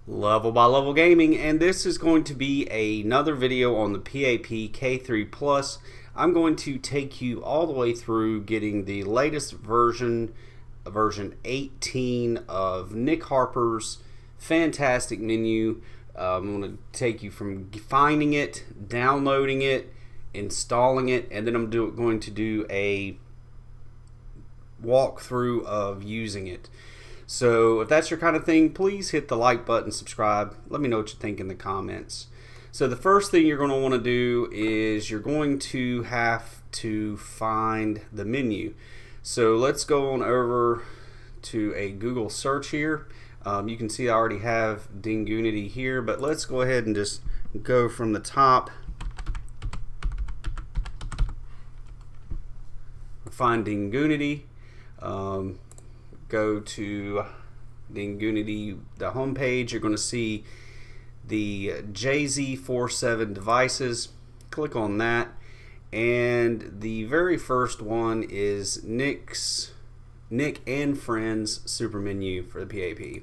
Level by Level Gaming, and this is going to be another video on the PAP K3 Plus. I'm going to take you all the way through getting the latest version 18 of Nick Harper's fantastic menu. I'm going to take you from finding it, downloading it, installing it, and then I'm going to do a walkthrough of using it. So if that's your kind of thing, please hit the like button, subscribe. Let me know what you think in the comments. So the first thing you're going to want to do is you're going to have to find the menu. So let's go on over to a Google search here. You can see I already have Dingunity here, but let's go ahead and just go from the top. Find Dingunity. Go to Dingunity, the home page. You're going to see the JZ47 devices. Click on that, and the very first one is Nick and Friends Super Menu for the PAP.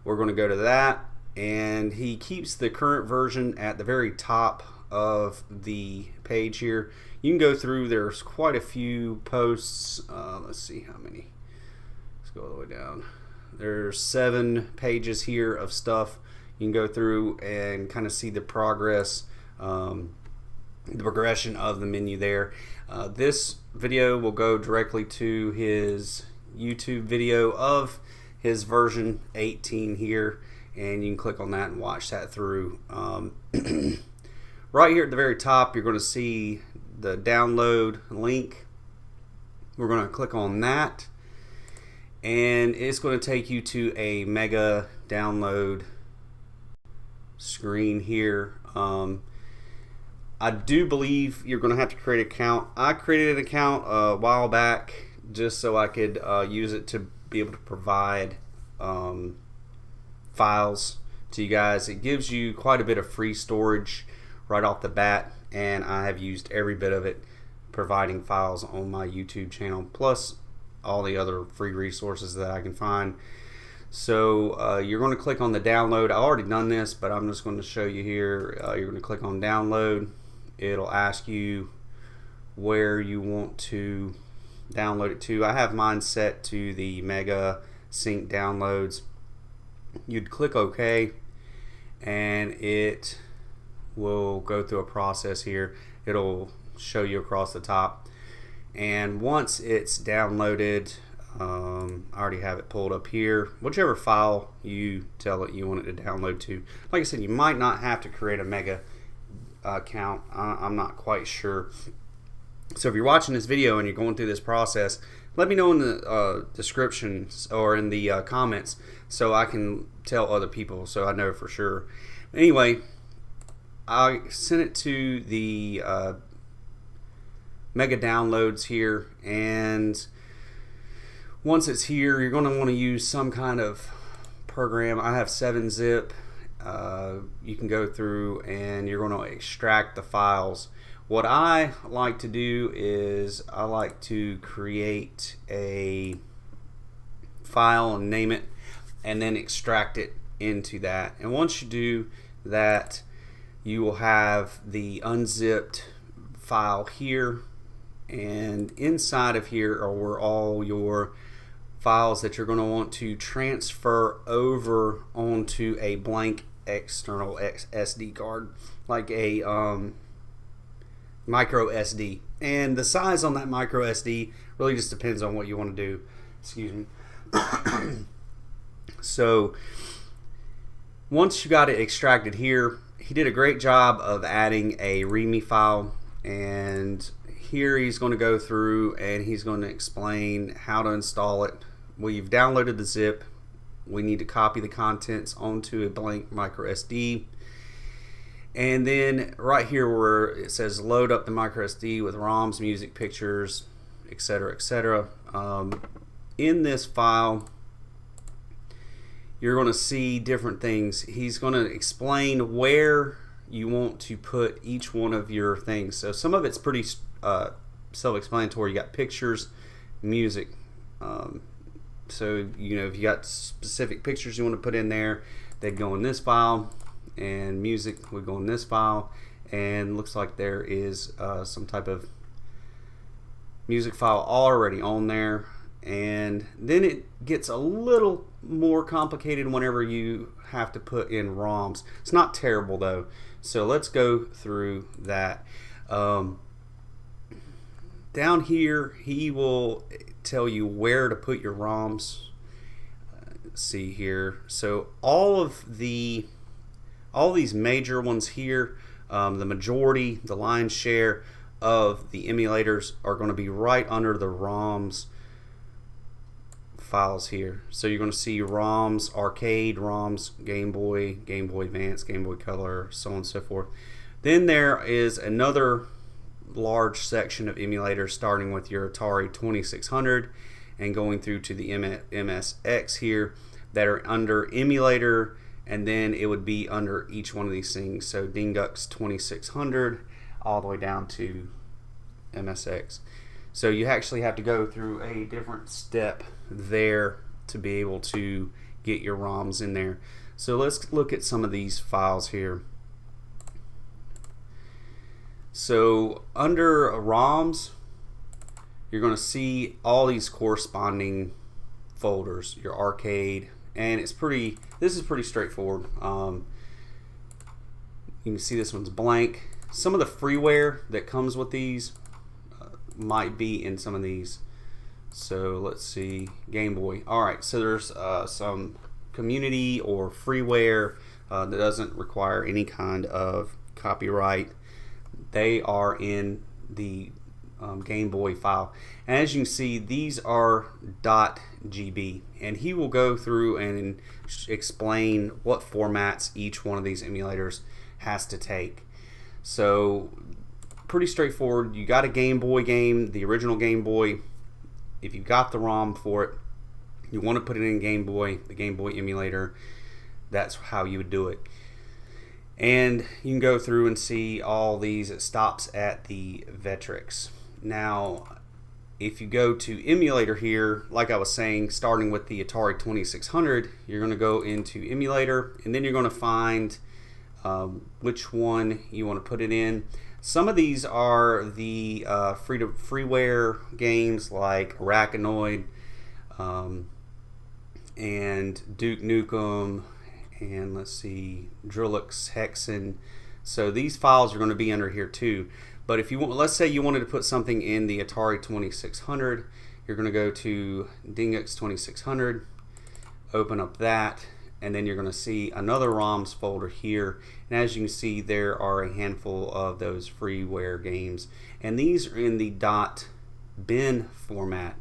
We're going to go to that, and he keeps the current version at the very top of the page here. You can go through, there's quite a few posts. Let's see how many. Go all the way down. There's 7 pages here of stuff. You can go through and kind of see the progress, the progression of the menu there. This video will go directly to his YouTube video of his version 18 here, and you can click on that and watch that through. Right here at the very top, you're going to see the download link. We're going to click on that, and it's going to take you to a mega download screen here. I do believe you're going to have to create an account. I created an account a while back just so I could use it to be able to provide files to you guys. It gives you quite a bit of free storage right off the bat, and I have used every bit of it providing files on my YouTube channel, plus all the other free resources that I can find. So you're going to click on the download. I've already done this, but I'm just going to show you here. You're going to click on download. It'll ask you where you want to download it to. I have mine set to the Mega Sync downloads. You'd click OK, and it will go through a process here. It'll show you across the top, and once it's downloaded, I already have it pulled up here, whichever file you tell it you want it to download to. Like I said, you might not have to create a Mega account. I'm not quite sure. So if you're watching this video and you're going through this process, let me know in the descriptions or in the comments so I can tell other people so I know for sure. Anyway, I sent it to the Mega downloads here, and once it's here, you're going to want to use some kind of program. I have 7-zip. You can go through and you're going to extract the files. What I like to do is I like to create a file and name it, and then extract it into that. And once you do that, you will have the unzipped file here, and inside of here are all your files that you're going to want to transfer over onto a blank external SD card, like a micro SD. And the size on that micro SD really just depends on what you want to do. Excuse me. So once you got it extracted here, he did a great job of adding a README file, and here he's going to go through and he's going to explain how to install it. We've downloaded the zip. We need to copy the contents onto a blank micro SD, and then right here where it says load up the micro SD with ROMs, music, pictures, etc., etc. In this file, you're going to see different things. He's going to explain where you want to put each one of your things. So some of it's pretty self-explanatory. You got pictures, music, So you know, if you got specific pictures you want to put in there, they'd go in this file, and music would go in this file. And looks like there is some type of music file already on there. And then it gets a little more complicated whenever you have to put in ROMs. It's not terrible though. So let's go through that. Down here, he will tell you where to put your ROMs. Let's see here. So all these major ones here, the majority, the lion's share of the emulators are going to be right under the ROMs files here. So you're going to see ROMs, arcade, ROMs, Game Boy, Game Boy Advance, Game Boy Color, so on and so forth. Then there is another large section of emulators starting with your Atari 2600 and going through to the MSX here that are under emulator, and then it would be under each one of these things. So Nickz 2600 all the way down to MSX. So you actually have to go through a different step there to be able to get your ROMs in there. So let's look at some of these files here. So under ROMs, you're going to see all these corresponding folders, your arcade, and this is pretty straightforward. You can see this one's blank. Some of the freeware that comes with these might be in some of these. So let's see, Game Boy. Alright, so there's some community or freeware that doesn't require any kind of copyright. They are in the Game Boy file. And as you can see, these are .gb, and he will go through and explain what formats each one of these emulators has to take. So pretty straightforward. You got a Game Boy game, the original Game Boy. If you got the ROM for it, you want to put it in Game Boy, the Game Boy emulator, that's how you would do it. And you can go through and see all these. It stops at the Vectrex. Now, if you go to emulator here, like I was saying, starting with the Atari 2600, you're going to go into emulator, and then you're going to find which one you want to put it in. Some of these are the freeware games like Arachnoid and Duke Nukem, and let's see, Drillix, Hexen. So these files are going to be under here too. But if you want, let's say you wanted to put something in the Atari 2600, you're going to go to Nickz 2600, open up that, and then you're going to see another ROMs folder here. And as you can see, there are a handful of those freeware games, and these are in the .bin format.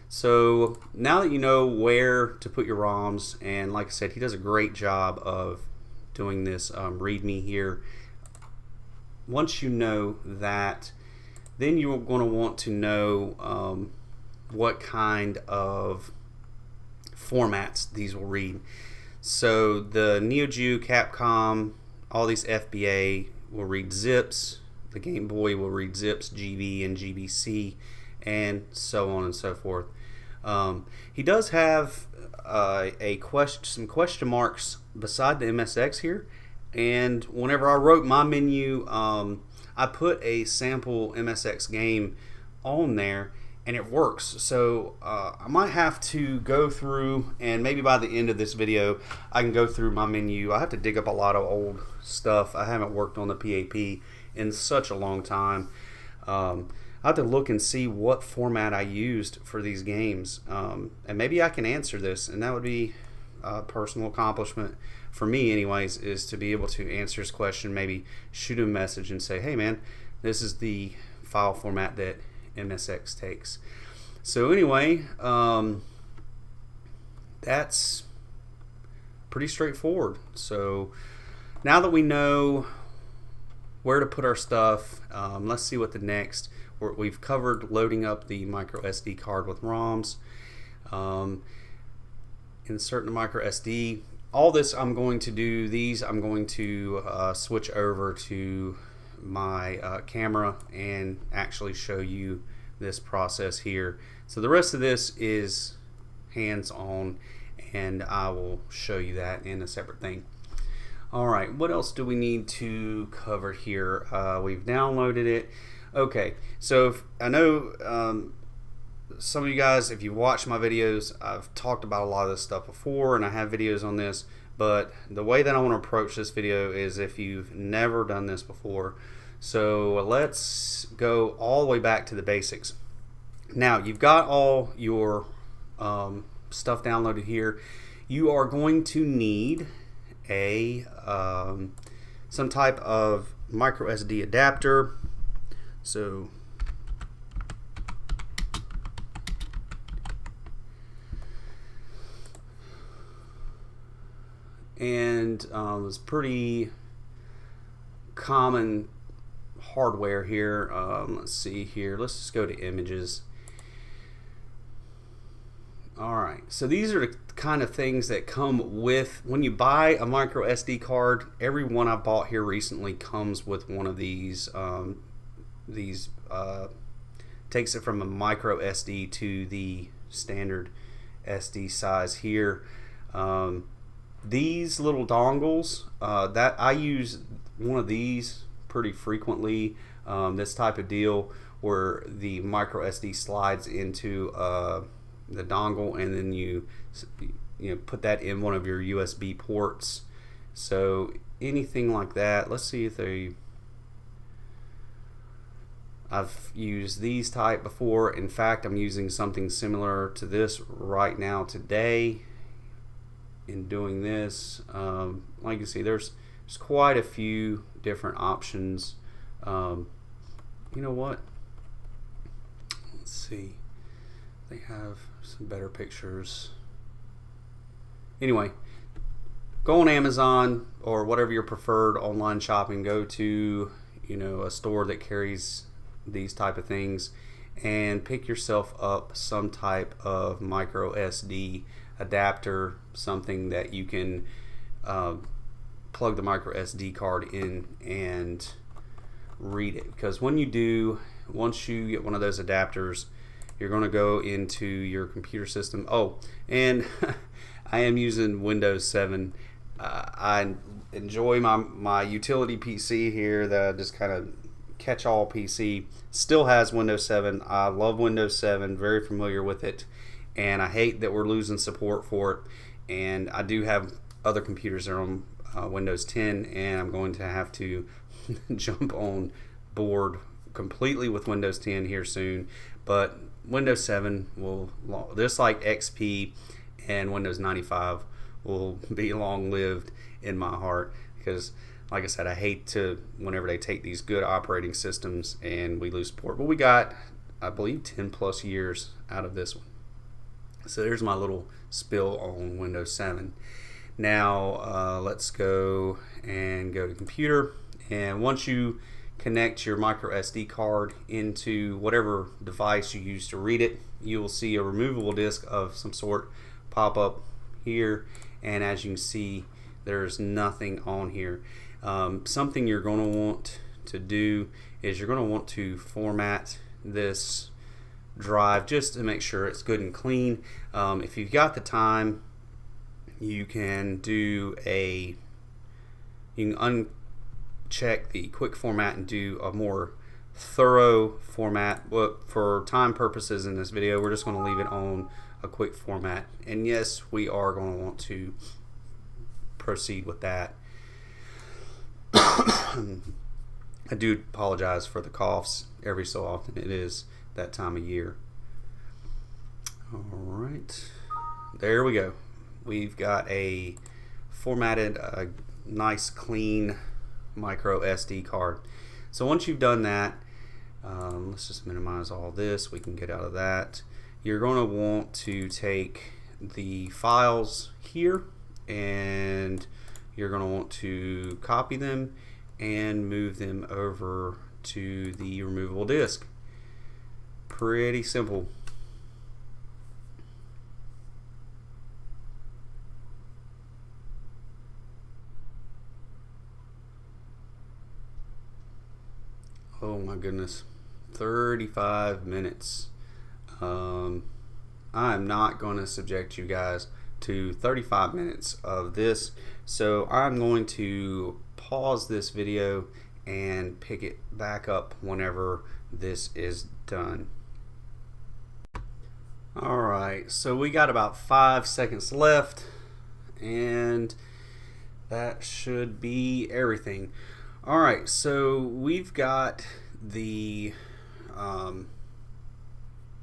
So now that you know where to put your ROMs, and like I said, he does a great job of doing this README here. Once you know that, then you're going to want to know what kind of formats these will read. So the Neo Geo, Capcom, all these FBA will read zips. The Game Boy will read zips, GB and GBC, and so on and so forth. He does have some question marks beside the MSX here, and whenever I wrote my menu, I put a sample MSX game on there, and it works. So I might have to go through, and maybe by the end of this video I can go through my menu. I have to dig up a lot of old stuff. I haven't worked on the PAP in such a long time. I have to look and see what format I used for these games, and maybe I can answer this, and that would be a personal accomplishment for me anyways, is to be able to answer his question, maybe shoot him a message and say, hey man, this is the file format that MSX takes. So anyway, that's pretty straightforward. So now that we know where to put our stuff, let's see what the next. We've covered loading up the micro SD card with ROMs, insert the micro SD. All this I'm going to do, I'm going to switch over to my camera and actually show you this process here. So the rest of this is hands-on, and I will show you that in a separate thing. Alright, what else do we need to cover here? We've downloaded it. Okay, so I know some of you guys, if you watch my videos, I've talked about a lot of this stuff before, and I have videos on this, but the way that I want to approach this video is if you've never done this before. So let's go all the way back to the basics. Now you've got all your stuff downloaded here. You are going to need a some type of micro SD adapter. So it's pretty common hardware here. Let's see here. Let's just go to images. Alright, so these are the kind of things that come with when you buy a micro SD card. Every one I bought here recently comes with one of these. Takes it from a micro SD to the standard SD size here. These little dongles, that I use one of these pretty frequently. This type of deal where the micro SD slides into the dongle, and then you put that in one of your USB ports. So anything like that. Let's see if I've used these type before. In fact, I'm using something similar to this right now today in doing this. Like you see, there's quite a few different options. You know what? Let's see. They have some better pictures. Anyway, go on Amazon or whatever your preferred online shopping. Go to a store that carries these type of things and pick yourself up some type of micro SD adapter, something that you can plug the micro SD card in and read it. Because when you do, once you get one of those adapters, you're going to go into your computer system. Oh, and I am using Windows 7. I enjoy my utility PC here that I just kind of catch-all PC. Still has Windows 7. I love Windows 7, very familiar with it, and I hate that we're losing support for it. And I do have other computers that are on Windows 10, and I'm going to have to jump on board completely with Windows 10 here soon. But Windows 7 will, just like XP and Windows 95, will be long-lived in my heart, because like I said, I hate to whenever they take these good operating systems and we lose support. But we got, I believe, 10 plus years out of this one. So there's my little spill on Windows 7. Now let's go to computer, and once you connect your micro SD card into whatever device you use to read it, you will see a removable disk of some sort pop up here, and as you can see, there's nothing on here. Something you're going to want to do is you're going to want to format this drive just to make sure it's good and clean. If you've got the time, you can uncheck the quick format and do a more thorough format. But for time purposes in this video, we're just going to leave it on a quick format. And yes, we are going to want to proceed with that. I do apologize for the coughs every so often. It is that time of year. Alright, there we go. We've got a formatted, nice clean micro SD card. So once you've done that, let's just minimize all this. We can get out of that. You're going to want to take the files here, and you're going to want to copy them and move them over to the removable disk. Pretty simple. Oh my goodness, 35 minutes. I am not going to subject you guys to 35 minutes of this, so I'm going to pause this video and pick it back up whenever this is done. Alright, so we got about 5 seconds left, and that should be everything. Alright, so we've got the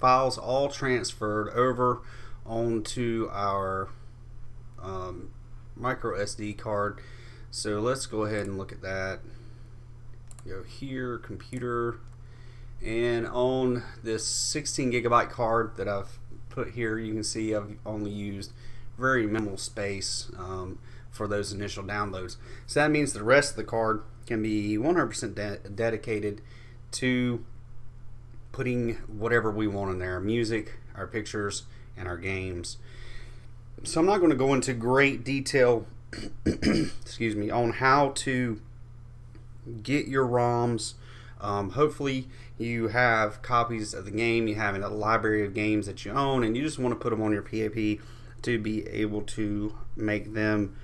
files all transferred over onto our micro SD card. So let's go ahead and look at that. Go here, computer, and on this 16 gigabyte card that I've put here, you can see I've only used very minimal space for those initial downloads. So that means the rest of the card can be 100% dedicated to putting whatever we want in there, music, our pictures, and our games. So I'm not going to go into great detail excuse me, on how to get your ROMs. Hopefully you have copies of the game, you have a library of games that you own, and you just want to put them on your PAP to be able to make them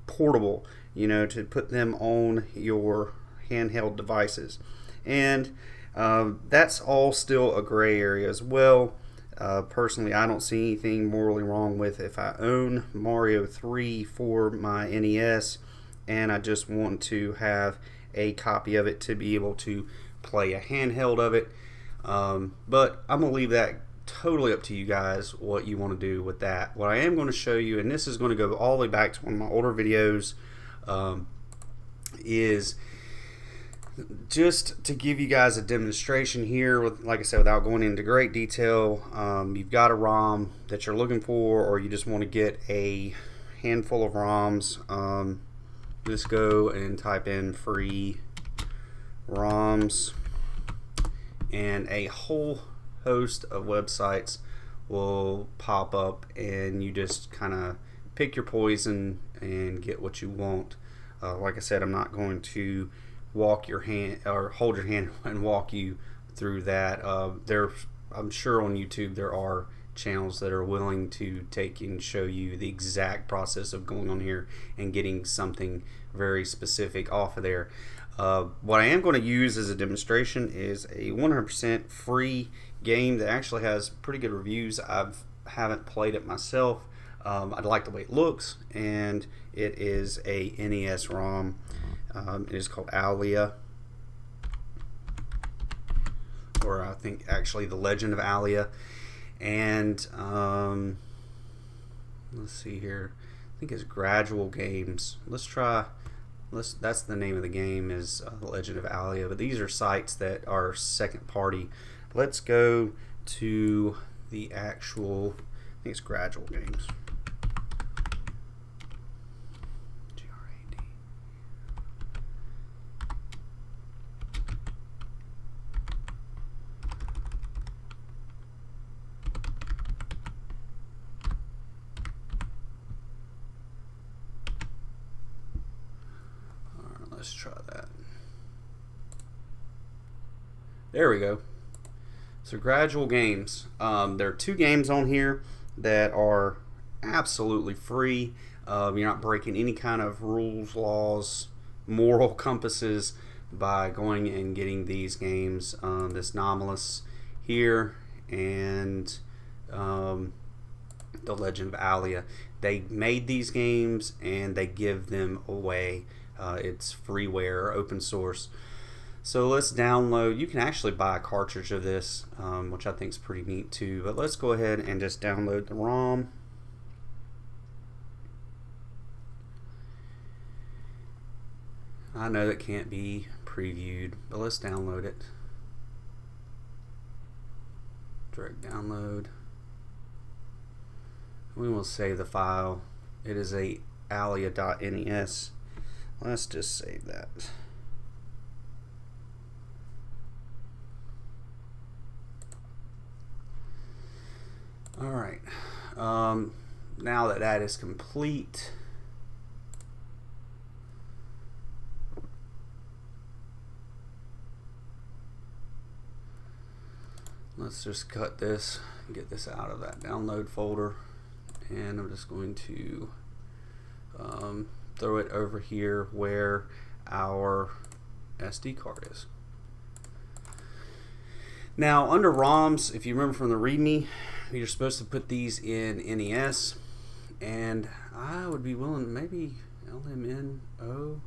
portable, you know, to put them on your handheld devices. And that's all still a gray area as well. Personally, I don't see anything morally wrong with if I own Mario 3 for my NES and I just want to have a copy of it to be able to play a handheld of it. But I'm going to leave that totally up to you guys what you want to do with that. What I am going to show you, and this is going to go all the way back to one of my older videos, is just to give you guys a demonstration here, with, like I said, without going into great detail. You've got a ROM that you're looking for, or you just want to get a handful of ROMs. Just go and type in free ROMs, and a whole host of websites will pop up, and you just kind of pick your poison and get what you want. Like I said, I'm not going to walk your hand or hold your hand and walk you through that. I'm sure on YouTube there are channels that are willing to take and show you the exact process of going on here and getting something very specific off of there. What I am going to use as a demonstration is a 100% free game that actually has pretty good reviews. Haven't played it myself. I like the way it looks, and it is a NES ROM. It is called Alia, or I think actually The Legend of Alia. And let's see here, I think it's Gradual Games. That's the name of the game, is The Legend of Alia. But these are sites that are second party. Let's go to the actual, I think it's Gradual Games. Let's try that. There we go. So Gradual Games. There are 2 games on here that are absolutely free. You're not breaking any kind of rules, laws, moral compasses by going and getting these games. This Anomalous here and The Legend of Alia. They made these games and they give them away. It's freeware, open source. So let's download. You can actually buy a cartridge of this, which I think is pretty neat too. But let's go ahead and just download the ROM. I know that can't be previewed, but let's download it. Direct download. We will save the file. It is a alia.nes. Let's just save that. Alright, now that that is complete, let's just cut this and get this out of that download folder, and I'm just going to throw it over here where our SD card is. Now under ROMs, if you remember from the README, you're supposed to put these in NES, and I would be willing maybe LMNO.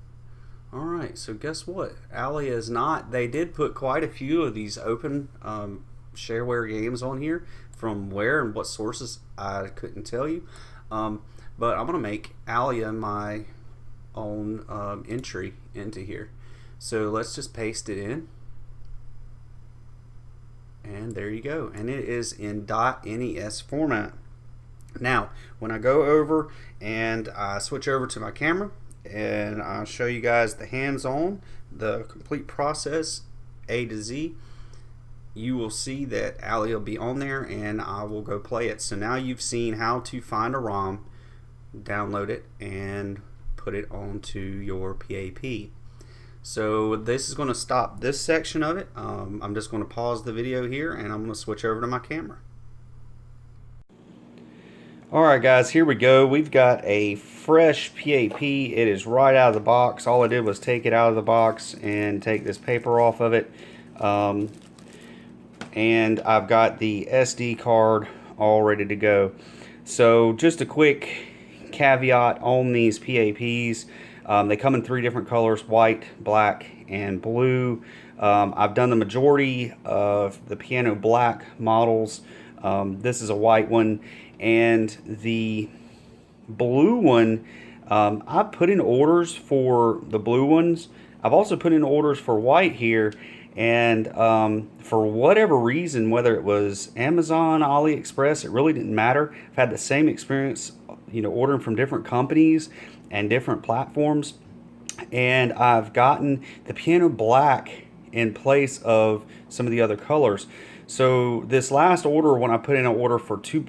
Alright, so guess what? Alia is not. They did put quite a few of these open shareware games on here. From where and what sources I couldn't tell you, but I'm gonna make Alia my own entry into here. So let's just paste it in, and there you go, and it is in .NES format. Now when I go over and I switch over to my camera and I'll show you guys the hands-on, the complete process A to Z, you will see that Alia will be on there, and I will go play it. So now you've seen how to find a ROM, download it, and put it onto your PAP. So this is going to stop this section of it. I'm just going to pause the video here, and I'm going to switch over to my camera. Alright guys, here we go. We've got a fresh PAP. It is right out of the box. All I did was take it out of the box and take this paper off of it. And I've got the SD card all ready to go. So just a quick caveat on these PAPs. They come in 3 different colors: white, black, and blue. I've done the majority of the piano black models. This is a white one, and the blue one, I put in orders for the blue ones. I've also put in orders for white here, and for whatever reason, whether it was Amazon, AliExpress, it really didn't matter. I've had the same experience, you know, ordering from different companies and different platforms, and I've gotten the piano black in place of some of the other colors. So this last order, when I put in an order for 2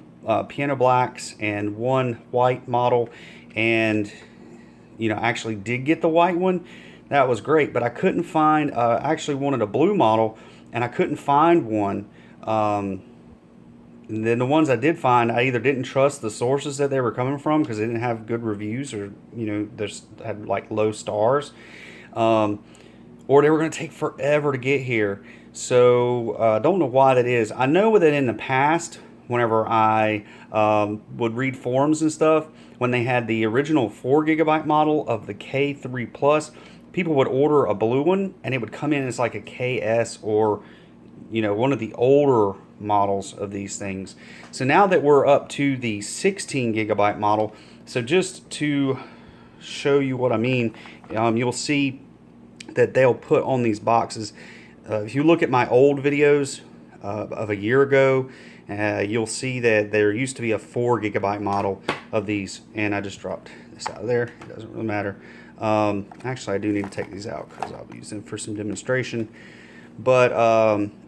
piano blacks and 1 white model, and you know, actually did get the white one, that was great. But I couldn't find, I actually wanted a blue model, and I couldn't find one. And then the ones I did find, I either didn't trust the sources that they were coming from because they didn't have good reviews, or you know, they had like low stars, or they were going to take forever to get here. So I don't know why that is. I know that in the past, whenever I would read forums and stuff, when they had the original 4 GB model of the K3 Plus, people would order a blue one, and it would come in as like a KS, or you know, one of the older models of these things. So now that we're up to the 16 GB model, so just to show you what I mean, you'll see that they'll put on these boxes. If you look at my old videos of a year ago, you'll see that there used to be a 4 GB model of these, and I just dropped this out of there. It doesn't really matter. Actually, I do need to take these out because I'll be using them for some demonstration. But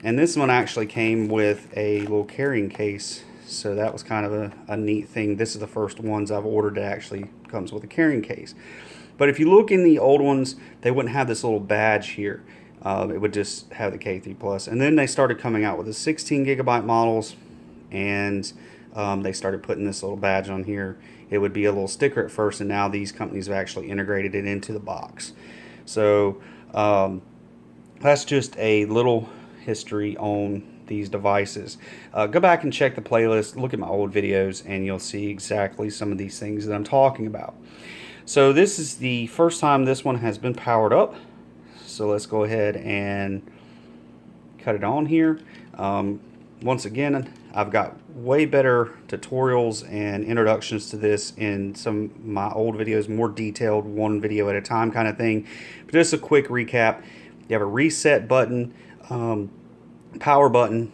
and this one actually came with a little carrying case, so that was kind of a neat thing. This is the first ones I've ordered that actually comes with a carrying case. But if you look in the old ones, they wouldn't have this little badge here. It would just have the K3 Plus. And then they started coming out with the 16 GB models, and they started putting this little badge on here. It would be a little sticker at first, and now these companies have actually integrated it into the box. So that's just a little history on these devices. Go back and check the playlist, look at my old videos, and you'll see exactly some of these things that I'm talking about. So this is the first time this one has been powered up. So let's go ahead and cut it on here. Once again, I've got way better tutorials and introductions to this in some of my old videos, more detailed, one video at a time kind of thing. But just a quick recap. You have a reset button, power button.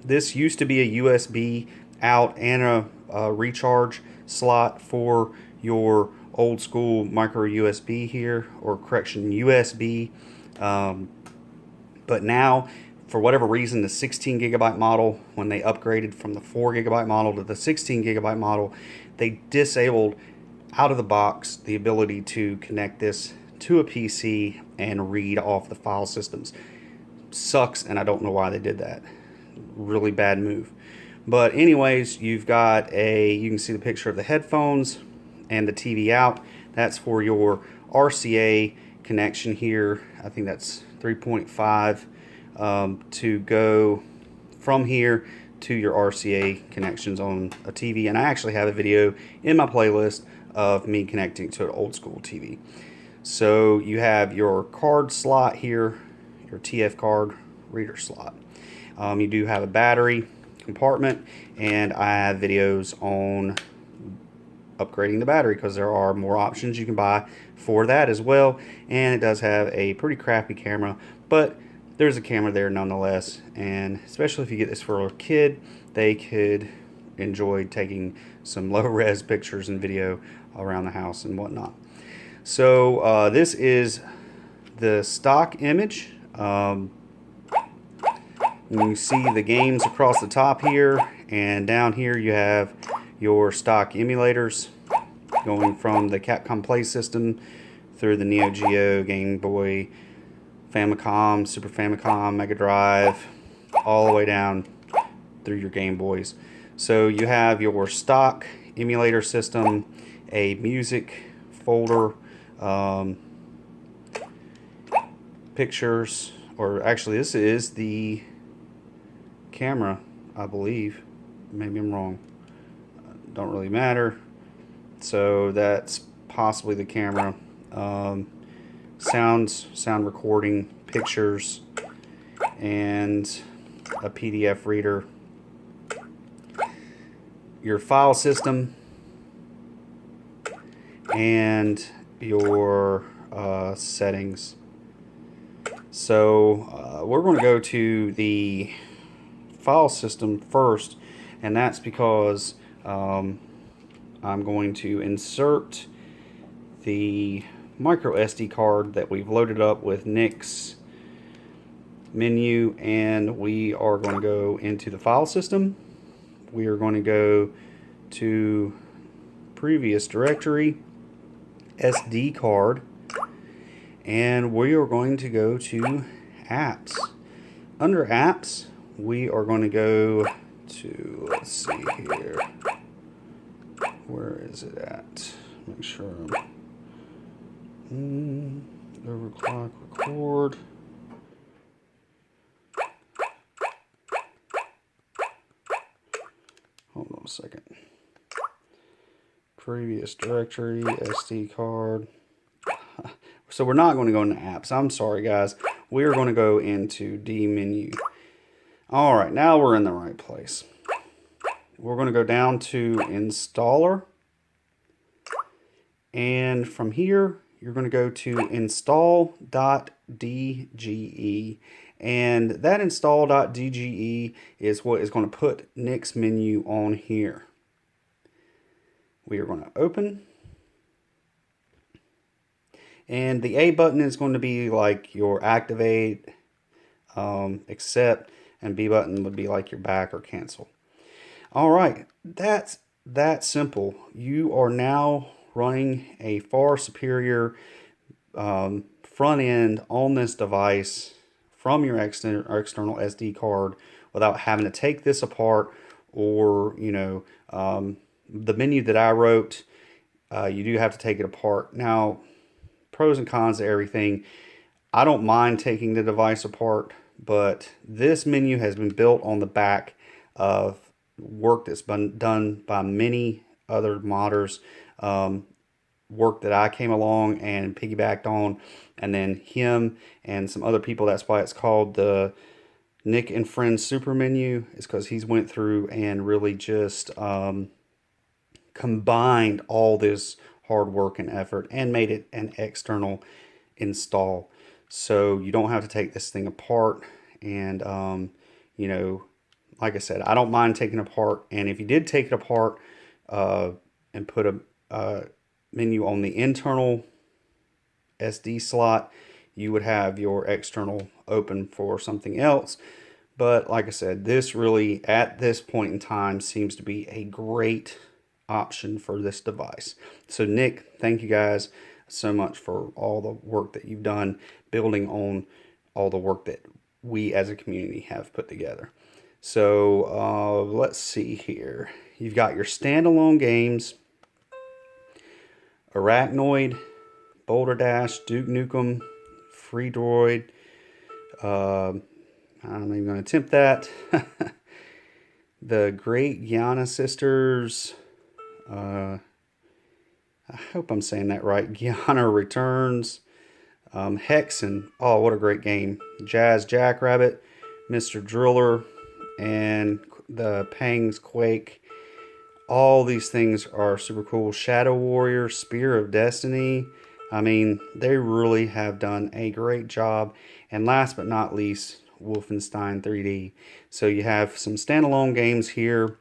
This used to be a USB out and a recharge slot for your old school micro USB here, or correction, USB. But now, for whatever reason, the 16 GB model, when they upgraded from the 4 GB model to the 16 GB model, they disabled out of the box the ability to connect this to a PC and read off the file systems. Sucks, and I don't know why they did that. really bad move. But anyways, you've got you can see the picture of the headphones and the TV out. That's for your RCA connection here. I think that's 3.5 to go from here to your RCA connections on a TV. And I actually have a video in my playlist of me connecting to an old school TV. So you have your card slot here, your TF card reader slot. You do have a battery compartment, and I have videos on upgrading the battery because there are more options you can buy for that as well. And it does have a pretty crappy camera, but there's a camera there nonetheless, and especially if you get this for a kid, they could enjoy taking some low-res pictures and video around the house and whatnot. So this is the stock image. You see the games across the top here, and down here you have your stock emulators going from the Capcom Play System through the Neo Geo, Game Boy, Famicom, Super Famicom, Mega Drive, all the way down through your Game Boys. So you have your stock emulator system, a music folder, pictures, or actually this is the camera, I believe. Maybe I'm wrong. Don't really matter. So that's possibly the camera. Sound recording, pictures, and a PDF reader. Your file system, and your settings. So we're going to go to the file system first, and that's because I'm going to insert the micro SD card that we've loaded up with Nickz Menu, and we are going to go into the file system. We are going to go to previous directory, SD card, and we are going to go to apps. Under apps, we are going to go to, let's see here, where is it at? Make sure overclock record. Hold on a second. Previous directory, SD card. So we're not going to go into apps. I'm sorry, guys. We're going to go into D menu. All right, now we're in the right place. We're going to go down to installer. And from here, you're going to go to install.dge. And that install.dge is what is going to put Nickz Menu on here. We are going to open. And the A button is going to be like your activate, accept, and B button would be like your back or cancel. All right, that's that simple. You are now running a far superior front end on this device from your external SD card without having to take this apart, or the menu that I wrote, you do have to take it apart. Now, pros and cons to everything. I don't mind taking the device apart, but this menu has been built on the back of work that's been done by many other modders, work that I came along and piggybacked on, and then him and some other people. That's why it's called the Nick and Friends Super Menu, is because he's went through and really just combined all this hard work and effort and made it an external install. So you don't have to take this thing apart. And, like I said, I don't mind taking it apart. And if you did take it apart and put a menu on the internal SD slot, you would have your external open for something else. But like I said, this really, at this point in time, seems to be a great option for this device. So Nick, thank you guys so much for all the work that you've done building on all the work that we as a community have put together. So let's see here. You've got your standalone games: Arachnoid, Boulder Dash, Duke Nukem, Free Droid. I'm not even going to attempt that. The Great Guiana Sisters. I hope I'm saying that right. Guiana Returns. Hexen. Oh, what a great game. Jazz Jackrabbit, Mr. Driller, and the Pangs Quake. All these things are super cool. Shadow Warrior, Spear of Destiny. I mean, they really have done a great job. And last but not least, Wolfenstein 3D. So you have some standalone games here.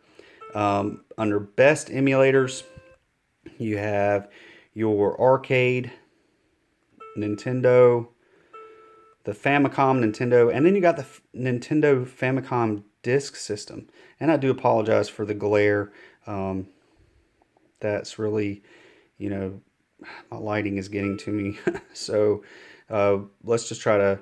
Under Best Emulators, you have your arcade, Nintendo, the Famicom Nintendo, and then you got the Nintendo Famicom Disk System. And I do apologize for the glare. That's really, you know, my lighting is getting to me. So let's just try to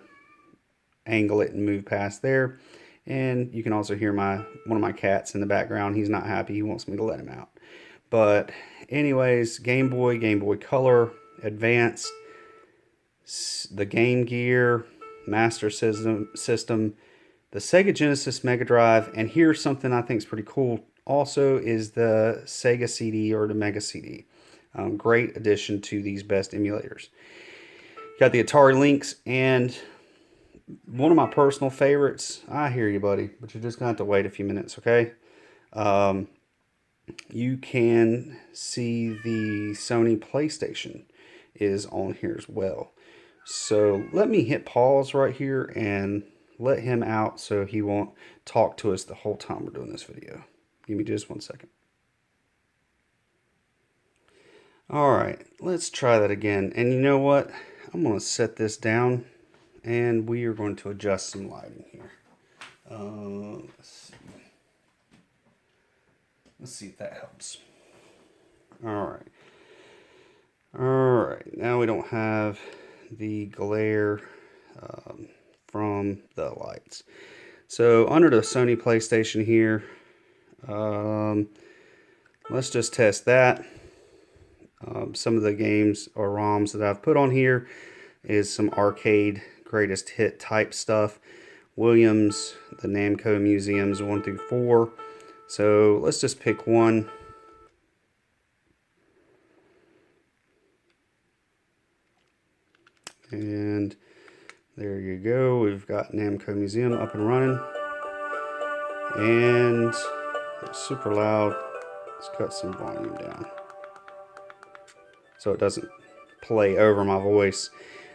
angle it and move past there. And you can also hear one of my cats in the background. He's not happy. He wants me to let him out. But anyways, Game Boy Color, Advanced, the Game Gear, Master System, the Sega Genesis Mega Drive, and here's something I think is pretty cool also is the Sega CD or the Mega CD. Great addition to these best emulators. Got the Atari Lynx, and one of my personal favorites. I hear you, buddy, but you're just going to have to wait a few minutes, okay? You can see the Sony PlayStation is on here as well. So let me hit pause right here and let him out so he won't talk to us the whole time we're doing this video. Give me just 1 second. Alright, let's try that again. And you know what? I'm going to set this down and we are going to adjust some lighting here. Let's see if that helps. Alright. Alright, now we don't have the glare from the lights. So under the Sony PlayStation here, let's just test that. Some of the games or ROMs that I've put on here is some arcade greatest hit type stuff. Williams, the Namco Museums 1 through 4. So let's just pick one. And there you go. We've got Namco Museum up and running. And it's super loud. Let's cut some volume down so it doesn't play over my voice.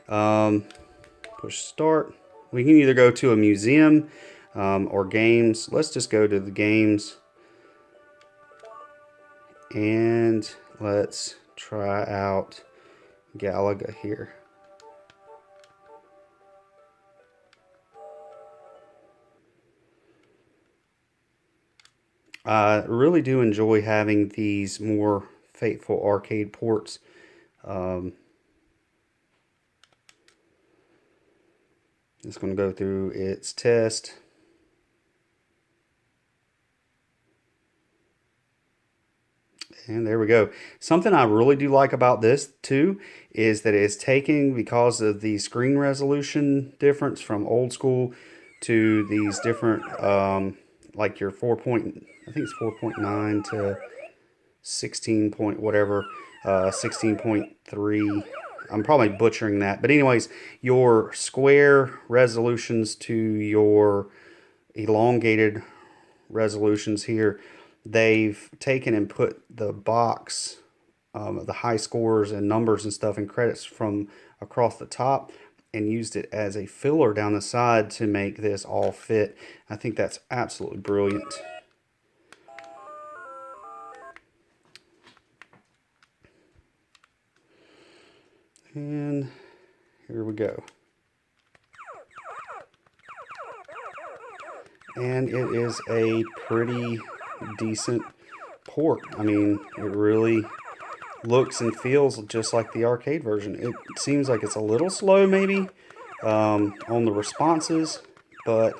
Push start. We can either go to a museum or games. Let's just go to the games. And let's try out Galaga here. I really do enjoy having these more faithful arcade ports. It's going to go through its test. And there we go. Something I really do like about this too is that it's taking, because of the screen resolution difference from old school to these different, like your 4 point, I think it's 4.9 to 16 point whatever, 16.3. I'm probably butchering that. But anyways, your square resolutions to your elongated resolutions here, they've taken and put the box, the high scores and numbers and stuff and credits from across the top and used it as a filler down the side to make this all fit. I think that's absolutely brilliant. And here we go. And it is a pretty decent port. I mean, it really looks and feels just like the arcade version. It seems like it's a little slow maybe on the responses, but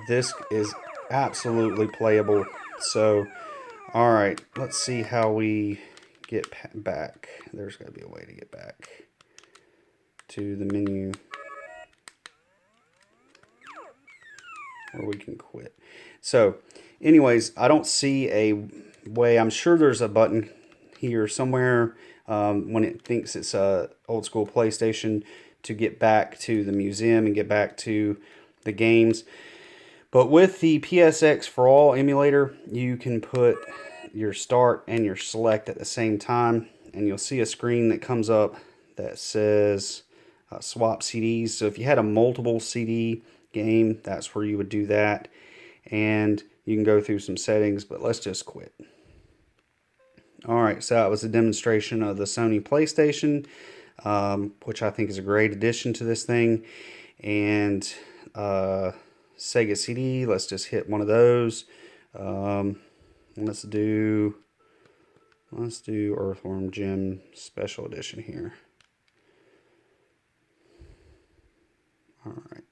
This is absolutely playable. So, all right, let's see how we get back. There's got to be a way to get back to the menu where we can quit. So, anyways, I don't see a way. I'm sure there's a button here somewhere when it thinks it's a old school PlayStation to get back to the museum and get back to the games. But with the PSX for All emulator, you can put your start and your select at the same time, and you'll see a screen that comes up that says swap CDs. So if you had a multiple CD game, that's where you would do that. And you can go through some settings, but let's just quit. Alright, so that was a demonstration of the Sony PlayStation, which I think is a great addition to this thing. And Sega CD, let's just hit one of those. Let's do Earthworm Jim Special Edition here. All right.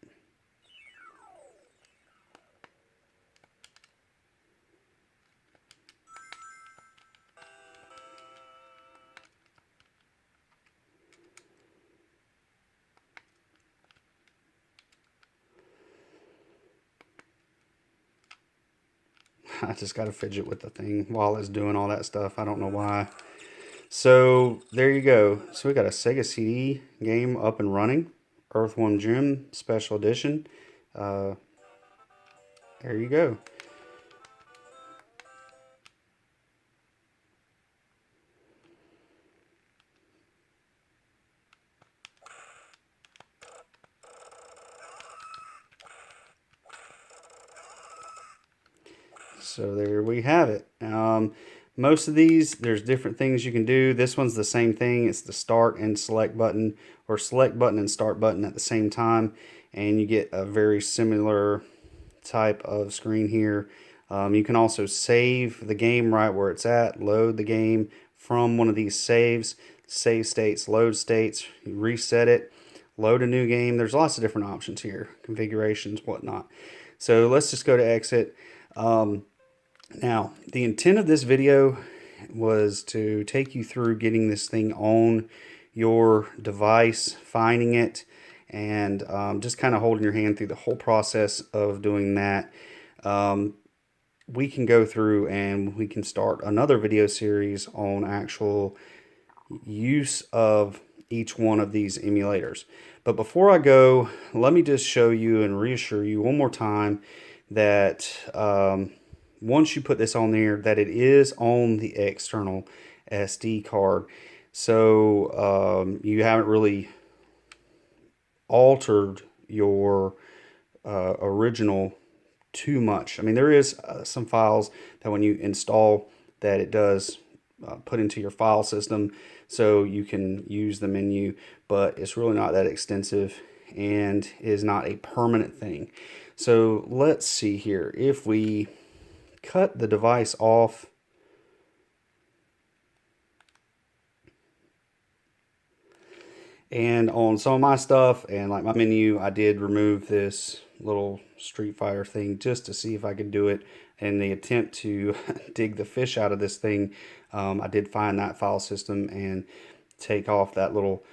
I just got to fidget with the thing while it's doing all that stuff. I don't know why. So there you go. So we got a Sega CD game up and running. Earthworm Jim Special Edition. There you go. So there we have it. Most of these, there's different things you can do. This one's the same thing. It's the start and select button, or select button and start button at the same time, and you get a very similar type of screen here. You can also save the game right where it's at, load the game from one of these saves, save states, load states, you reset it, load a new game. There's lots of different options here, configurations, whatnot. So let's just go to exit. Now, the intent of this video was to take you through getting this thing on your device, finding it, and just kind of holding your hand through the whole process of doing that. We can go through and we can start another video series on actual use of each one of these emulators. But before I go, let me just show you and reassure you one more time that once you put this on there, that it is on the external SD card. So you haven't really altered your original too much. I mean, there is some files that when you install that it does put into your file system, so you can use the menu, but it's really not that extensive and is not a permanent thing. So let's see here. If we cut the device off, and on some of my stuff and like my menu, I did remove this little Street Fighter thing just to see if I could do it. In the attempt to dig the fish out of this thing, I did find that file system and take off that little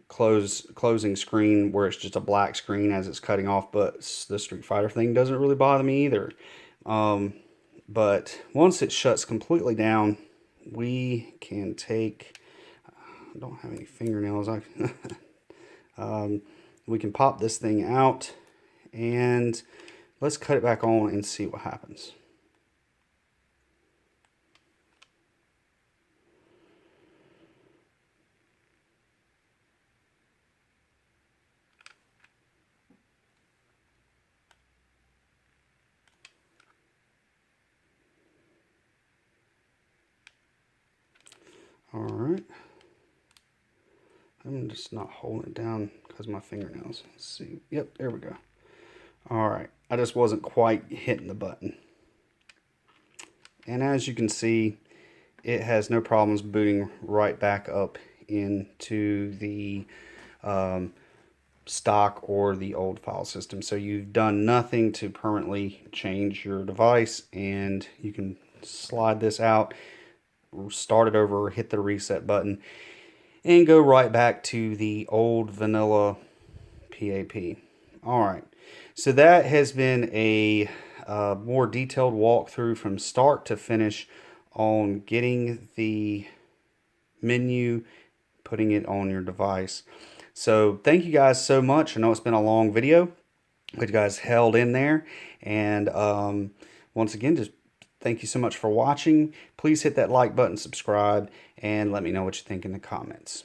closing screen where it's just a black screen as it's cutting off. But the Street Fighter thing doesn't really bother me either. But once it shuts completely down, we can take, I don't have any fingernails. We can pop this thing out and let's cut it back on and see what happens. All right. I'm just not holding it down because of my fingernails. Let's see. Yep, there we go. All right. I just wasn't quite hitting the button. And as you can see, it has no problems booting right back up into the stock or the old file system. So you've done nothing to permanently change your device, and you can slide this out, start it over, hit the reset button, and go right back to the old vanilla PAP. Alright, so that has been a more detailed walkthrough from start to finish on getting the menu, putting it on your device. So thank you guys so much. I know it's been a long video, but you guys held in there. And once again, just thank you so much for watching. Please hit that like button, subscribe, and let me know what you think in the comments.